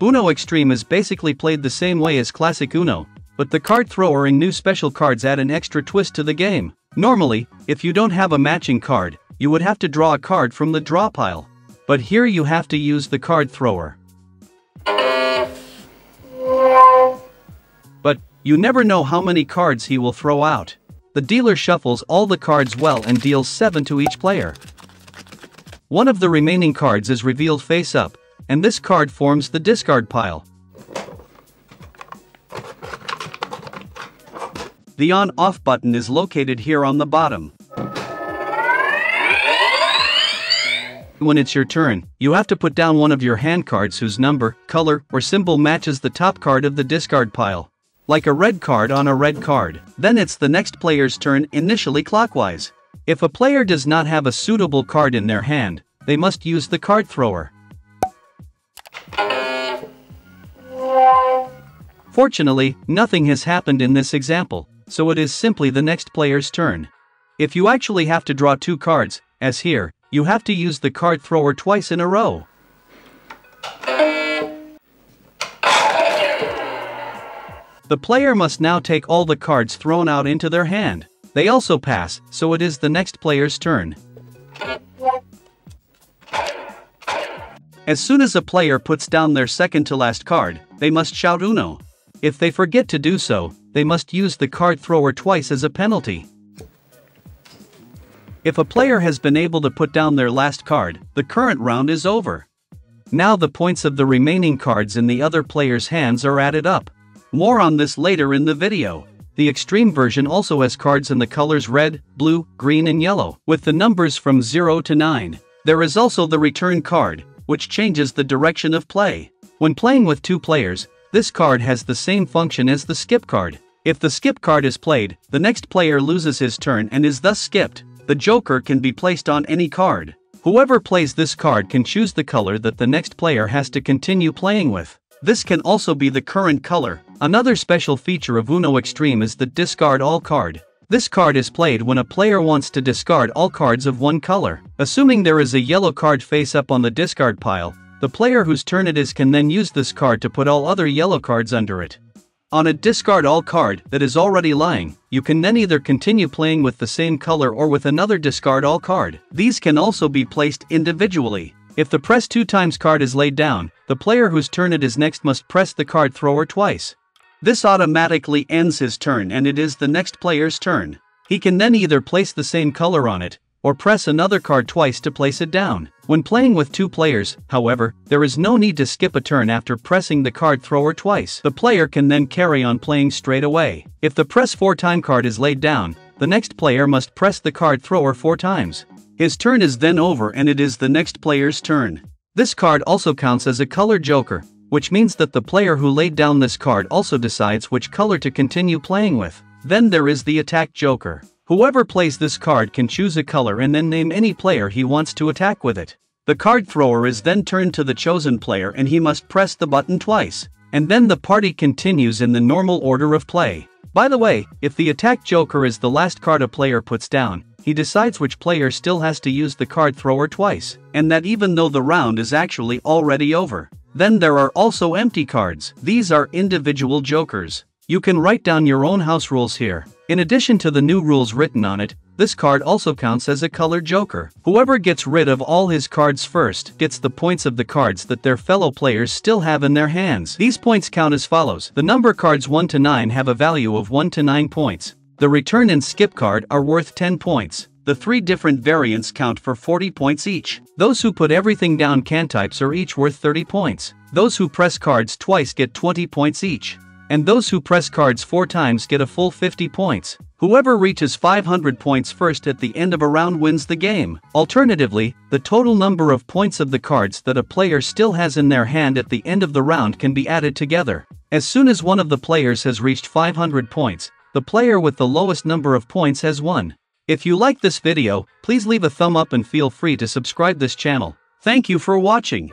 Uno Extreme is basically played the same way as classic Uno, but the card thrower and new special cards add an extra twist to the game. Normally, if you don't have a matching card, you would have to draw a card from the draw pile. But here you have to use the card thrower. But you never know how many cards he will throw out. The dealer shuffles all the cards well and deals 7 to each player. One of the remaining cards is revealed face up, and this card forms the discard pile. The on-off button is located here on the bottom. When it's your turn, you have to put down one of your hand cards whose number, color, or symbol matches the top card of the discard pile. Like a red card on a red card. Then it's the next player's turn, initially clockwise. If a player does not have a suitable card in their hand, they must use the card thrower. Fortunately, nothing has happened in this example, so it is simply the next player's turn. If you actually have to draw 2 cards, as here, you have to use the card thrower twice in a row. The player must now take all the cards thrown out into their hand. They also pass, so it is the next player's turn. As soon as a player puts down their second to last card, they must shout Uno. If they forget to do so, they must use the card thrower twice as a penalty. If a player has been able to put down their last card, the current round is over. Now the points of the remaining cards in the other player's hands are added up. More on this later in the video. The extreme version also has cards in the colors red, blue, green and yellow, with the numbers from 0 to 9. There is also the return card, which changes the direction of play. When playing with 2 players, this card has the same function as the skip card. If the skip card is played, the next player loses his turn and is thus skipped. The joker can be placed on any card. Whoever plays this card can choose the color that the next player has to continue playing with. This can also be the current color. Another special feature of Uno Extreme is the discard all card. This card is played when a player wants to discard all cards of one color. Assuming there is a yellow card face up on the discard pile, the player whose turn it is can then use this card to put all other yellow cards under it. On a discard all card that is already lying, you can then either continue playing with the same color or with another discard all card. These can also be placed individually. If the press 2 times card is laid down, the player whose turn it is next must press the card thrower twice. This automatically ends his turn and it is the next player's turn. He can then either place the same color on it, or press another card twice to place it down. When playing with 2 players, however, there is no need to skip a turn after pressing the card thrower twice. The player can then carry on playing straight away. If the press 4 time card is laid down, the next player must press the card thrower 4 times. His turn is then over and it is the next player's turn. This card also counts as a color joker, which means that the player who laid down this card also decides which color to continue playing with. Then there is the attack joker. Whoever plays this card can choose a color and then name any player he wants to attack with it. The card thrower is then turned to the chosen player and he must press the button twice. And then the party continues in the normal order of play. By the way, if the attack joker is the last card a player puts down, he decides which player still has to use the card thrower twice, and that even though the round is actually already over. Then there are also empty cards. These are individual jokers. You can write down your own house rules here. In addition to the new rules written on it, this card also counts as a color joker. Whoever gets rid of all his cards first gets the points of the cards that their fellow players still have in their hands. These points count as follows. The number cards 1 to 9 have a value of 1 to 9 points. The return and skip card are worth 10 points. The 3 different variants count for 40 points each. Those who put everything down can types are each worth 30 points. Those who press cards twice get 20 points each. And those who press cards 4 times get a full 50 points. Whoever reaches 500 points first at the end of a round wins the game. Alternatively, the total number of points of the cards that a player still has in their hand at the end of the round can be added together. As soon as one of the players has reached 500 points, the player with the lowest number of points has won. If you like this video, please leave a thumb up and feel free to subscribe this channel. Thank you for watching.